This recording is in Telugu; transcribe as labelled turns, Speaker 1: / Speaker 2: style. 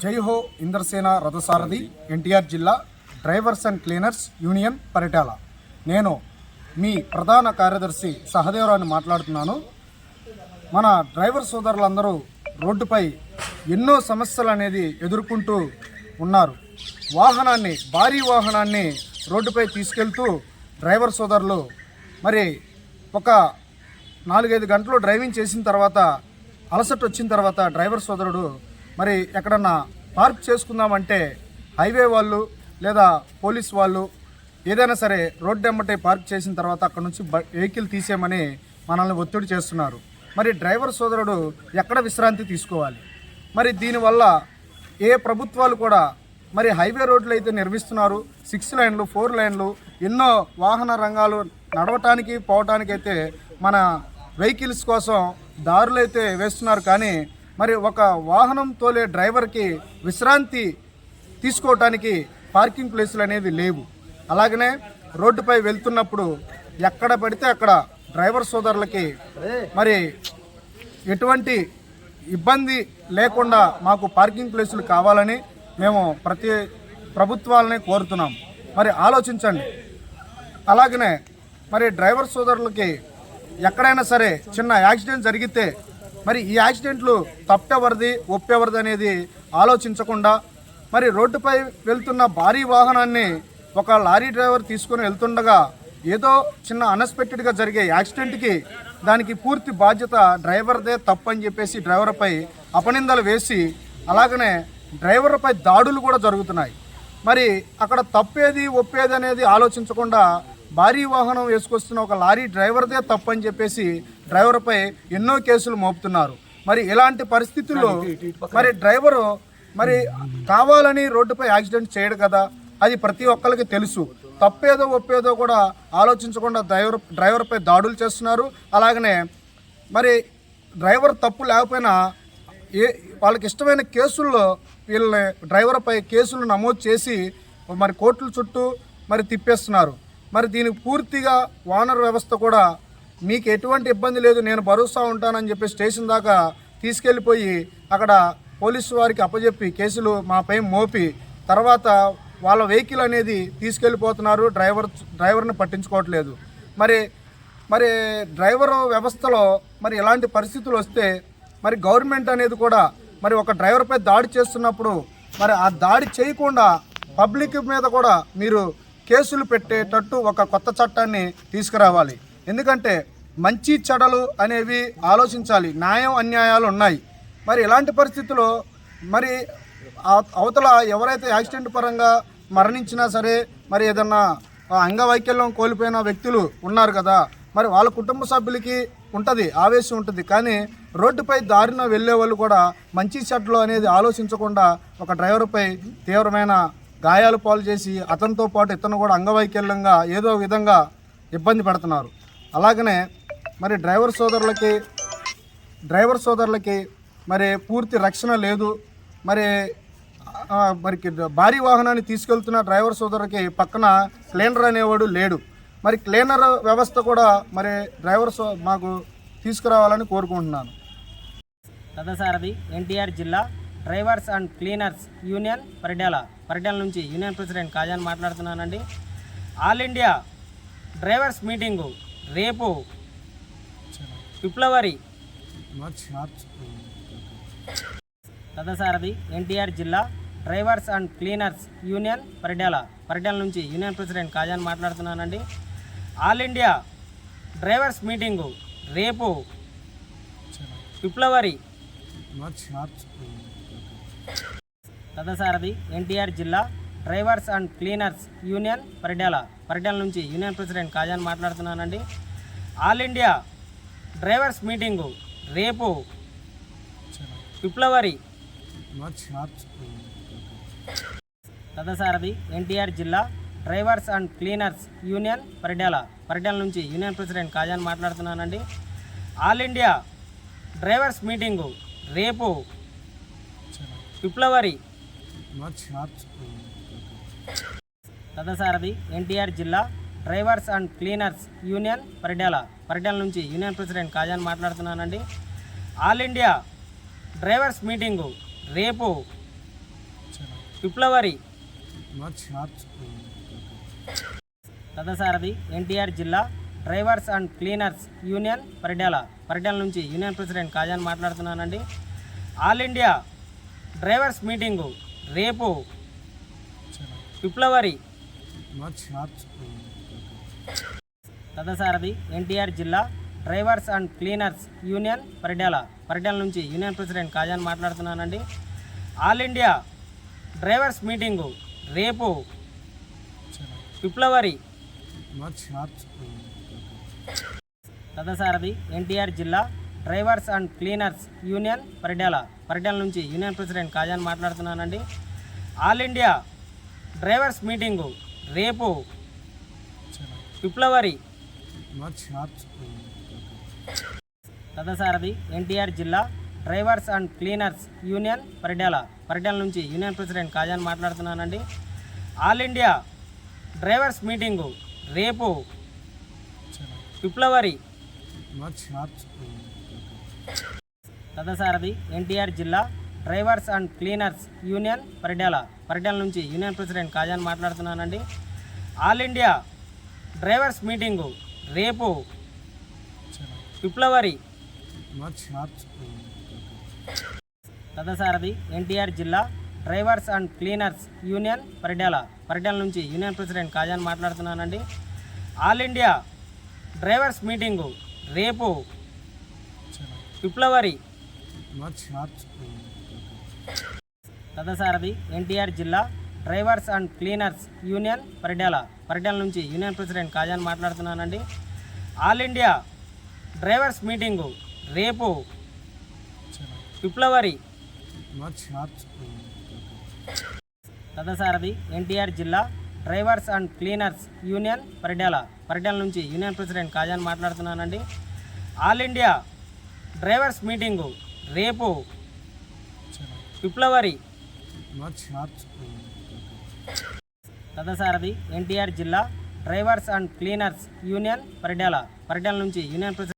Speaker 1: జై హో ఇంద్రసేన రథసారథి ఎన్టీఆర్ జిల్లా drivers and cleaners union Paritala. నేను మీ ప్రధాన కార్యదర్శి సహదేవరావుని మాట్లాడుతున్నాను. మన డ్రైవర్ సోదరులందరూ రోడ్డుపై ఎన్నో సమస్యలు అనేది ఎదుర్కొంటూ ఉన్నారు. భారీ వాహనాన్ని రోడ్డుపై తీసుకెళ్తూ డ్రైవర్ సోదరులు మరి ఒక 4-5 గంటలు డ్రైవింగ్ చేసిన తర్వాత అలసట వచ్చిన తర్వాత డ్రైవర్ సోదరుడు మరి ఎక్కడన్నా పార్క్ చేసుకుందామంటే హైవే వాళ్ళు లేదా పోలీస్ వాళ్ళు ఏదైనా సరే రోడ్డు ఎమ్మటే పార్క్ చేసిన తర్వాత అక్కడ నుంచి వెహికల్ తీసేయమని మనల్ని ఒత్తిడి చేస్తున్నారు. మరి డ్రైవర్ సోదరుడు ఎక్కడ విశ్రాంతి తీసుకోవాలి? మరి దీనివల్ల ఏ ప్రభుత్వాలు కూడా మరి హైవే రోడ్లు అయితే నిర్మిస్తున్నారు, 6 లైన్లు 4 లైన్లు ఎన్నో వాహన రంగాలు నడవటానికి పోవటానికి అయితే మన వెహికల్స్ కోసం దారులు అయితే వేస్తున్నారు. కానీ మరి ఒక వాహనం తోలే డ్రైవర్కి విశ్రాంతి తీసుకోవటానికి పార్కింగ్ ప్లేసులు అనేవి లేవు. అలాగనే రోడ్డుపై వెళ్తున్నప్పుడు ఎక్కడ పడితే అక్కడ డ్రైవర్ సోదరులకి మరి ఎటువంటి ఇబ్బంది లేకుండా మాకు పార్కింగ్ ప్లేసులు కావాలని మేము ప్రతి ప్రభుత్వాలని కోరుతున్నాం. మరి ఆలోచించండి. అలాగనే మరి డ్రైవర్ సోదరులకి ఎక్కడైనా సరే చిన్న యాక్సిడెంట్ జరిగితే మరి ఈ యాక్సిడెంట్లు తప్పెవరిది ఒప్పెవరిది అనేది ఆలోచించకుండా మరి రోడ్డుపై వెళ్తున్న భారీ వాహనాన్ని ఒక లారీ డ్రైవర్ తీసుకొని వెళ్తుండగా ఏదో చిన్న అన్ఎక్స్పెక్టెడ్గా జరిగే యాక్సిడెంట్కి దానికి పూర్తి బాధ్యత డ్రైవర్దే తప్పని చెప్పేసి డ్రైవర్పై అపనిందలు వేసి అలాగనే డ్రైవర్పై దాడులు కూడా జరుగుతున్నాయి. మరి అక్కడ తప్పేది ఒప్పేది అనేది ఆలోచించకుండా భారీ వాహనం వేసుకొస్తున్న ఒక లారీ డ్రైవర్దే తప్పని చెప్పేసి డ్రైవర్పై ఎన్నో కేసులు మోపుతున్నారు. మరి ఇలాంటి పరిస్థితుల్లో మరి డ్రైవరు మరి కావాలని రోడ్డుపై యాక్సిడెంట్ చేయడు కదా, అది ప్రతి ఒక్కరికి తెలుసు. తప్పేదో ఒప్పేదో కూడా ఆలోచించకుండా డ్రైవర్పై దాడులు చేస్తున్నారు. అలాగనే మరి డ్రైవర్ తప్పు లేకపోయినా వాళ్ళకి ఇష్టమైన కేసుల్లో వీళ్ళని డ్రైవర్పై కేసులు నమోదు చేసి మరి కోర్టుల చుట్టూ మరి తిప్పేస్తున్నారు. మరి దీనికి పూర్తిగా వానర్ వ్యవస్థ కూడా మీకు ఎటువంటి ఇబ్బంది లేదు, నేను భరోసా ఉంటానని చెప్పి స్టేషన్ దాకా తీసుకెళ్ళిపోయి అక్కడ పోలీసు వారికి అప్పచెప్పి కేసులు మాపై మోపి తర్వాత వాళ్ళ వెహికల్ అనేది తీసుకెళ్ళిపోతున్నారు. డ్రైవర్ని పట్టించుకోవట్లేదు. మరి డ్రైవర్ వ్యవస్థలో మరి ఎలాంటి పరిస్థితులు వస్తే మరి గవర్నమెంట్ అనేది కూడా మరి ఒక డ్రైవర్పై దాడి చేస్తున్నప్పుడు మరి ఆ దాడి చేయకుండా పబ్లిక్ మీద కూడా మీరు కేసులు పెట్టేటట్టు ఒక కొత్త చట్టాన్ని తీసుకురావాలి. ఎందుకంటే మంచి చెడలు అనేవి ఆలోచించాలి. న్యాయం అన్యాయాలు ఉన్నాయి. మరి ఇలాంటి పరిస్థితుల్లో మరి అవతల ఎవరైతే యాక్సిడెంట్ పరంగా మరణించినా సరే మరి ఏదన్నా అంగవైకల్యం కోల్పోయిన వ్యక్తులు ఉన్నారు కదా, మరి వాళ్ళ కుటుంబ సభ్యులకి ఉంటుంది, ఆవేశం ఉంటుంది. కానీ రోడ్డుపై దారిన వెళ్ళే వాళ్ళు కూడా మంచి చెడ్లు అనేది ఆలోచించకుండా ఒక డ్రైవర్పై తీవ్రమైన గాయాలు పాలు చేసి అతనితో పాటు ఇతను కూడా అంగవైకల్యంగా ఏదో విధంగా ఇబ్బంది పెడుతున్నారు. అలాగనే మరి డ్రైవర్ సోదరులకి మరి పూర్తి రక్షణ లేదు. మరి భారీ వాహనాన్ని తీసుకెళ్తున్న డ్రైవర్ సోదరులకి పక్కన క్లీనర్ అనేవాడు లేడు. మరి క్లీనర్ వ్యవస్థ కూడా మరి మాకు తీసుకురావాలని కోరుకుంటున్నాను.
Speaker 2: రథసారథి ఎన్టీఆర్ జిల్లా drivers and cleaners union Paritala నుంచి యూనియన్ ప్రెసిడెంట్ కాజాన్ మాట్లాడుతున్నానండి. ఆల్ ఇండియా డ్రైవర్స్ మీటింగు రేపు ఫిబ్రవరి. రథసారథి ఎన్టీఆర్ జిల్లా drivers and cleaners union Paritala నుంచి యూనియన్ ప్రెసిడెంట్ కాజాన్ మాట్లాడుతున్నానండి. ఆల్ ఇండియా డ్రైవర్స్ మీటింగు రేపు ఫిబ్రవరి. రథసారథి ఎన్టీఆర్ జిల్లా drivers and cleaners union Paritala నుంచి యూనియన్ ప్రెసిడెంట్ కాజాన్ మాట్లాడుతున్నానండి. ఆల్ ఇండియా డ్రైవర్స్ మీటింగు రేపు ఫిబ్రవరి. రథసారథి ఎన్టీఆర్ జిల్లా drivers and cleaners union Paritala నుంచి యూనియన్ ప్రెసిడెంట్ కాజాన్ మాట్లాడుతున్నానండి. ఆల్ ఇండియా డ్రైవర్స్ మీటింగు రేపు ఫిబ్రవరి. రథసారథి ఎన్టీఆర్ జిల్లా drivers and cleaners union Paritala నుంచి యూనియన్ ప్రెసిడెంట్ కాజాన్ మాట్లాడుతున్నానండి. ఆల్ ఇండియా డ్రైవర్స్ మీటింగు రేపు ఫిబ్రవరి
Speaker 1: మార్చ్
Speaker 2: రథసారథి ఎన్టీఆర్ జిల్లా drivers and cleaners union Paritala నుంచి యూనియన్ ప్రెసిడెంట్ కాజాన్ మాట్లాడుతున్నానండి. ఆల్ ఇండియా డ్రైవర్స్ మీటింగు రేపు ఫిబ్రవరి
Speaker 1: మార్చ్
Speaker 2: రథసారథి ఎన్టీఆర్ జిల్లా drivers and cleaners union Paritala నుంచి యూనియన్ ప్రెసిడెంట్ కాజాన్ మాట్లాడుతున్నానండి. ఆల్ ఇండియా డ్రైవర్స్ మీటింగు రేపు ఫిబ్రవరి
Speaker 1: మార్చ్
Speaker 2: రథసారథి ఎన్టీఆర్ జిల్లా drivers and cleaners union Paritala నుంచి యూనియన్ ప్రెసిడెంట్ కాజాన్ మాట్లాడుతున్నానండి. ఆల్ ఇండియా డ్రైవర్స్ మీటింగు రేపు ఫిబ్రవరి
Speaker 1: మార్చ్
Speaker 2: రథసారథి ఎన్టీఆర్ జిల్లా drivers and cleaners union Paritala నుంచి యూనియన్ ప్రెసిడెంట్ కాజాన్ మాట్లాడుతున్నానండి. ఆల్ ఇండియా డ్రైవర్స్ మీటింగు రేపు ఫిబ్రవరి
Speaker 1: మార్చ్
Speaker 2: రథసారథి ఎన్టీఆర్ జిల్లా drivers and cleaners union Paritala నుంచి యూనియన్ ప్రెసిడెంట్ కాజాన్ మాట్లాడుతున్నానండి. ఆల్ ఇండియా డ్రైవర్స్ మీటింగు రేపు ఫిబ్రవరి
Speaker 1: మార్చ్
Speaker 2: రథసారథి ఎన్టీఆర్ జిల్లా drivers and cleaners union Paritala నుంచి యూనియన్ ప్రెసిడెంట్ కాజాన్ మాట్లాడుతున్నానండి. ఆల్ ఇండియా డ్రైవర్స్ మీటింగు రేపు ఫిబ్రవరి
Speaker 1: మార్చ్
Speaker 2: రథసారథి ఎన్టీఆర్ జిల్లా drivers and cleaners union Paritala నుంచి యూనియన్ ప్రెసిడెంట్ కాజాన్ మాట్లాడుతున్నానండి. ఆల్ ఇండియా డ్రైవర్స్ మీటింగు రేపు ఫిబ్రవరి
Speaker 1: మార్చ్
Speaker 2: రథసారథి ఎన్టీఆర్ జిల్లా drivers and cleaners union Paritala నుంచి యూనియన్ ప్రెసిడెంట్ కాజాన్ మాట్లాడుతున్నానండి. ఆల్ ఇండియా డ్రైవర్స్ మీటింగు రేపు ఫిబ్రవరి
Speaker 1: మార్చ్
Speaker 2: రథసారథి ఎన్టీఆర్ జిల్లా drivers and cleaners union Paritala నుంచి యూనియన్ ప్రెసిడెంట్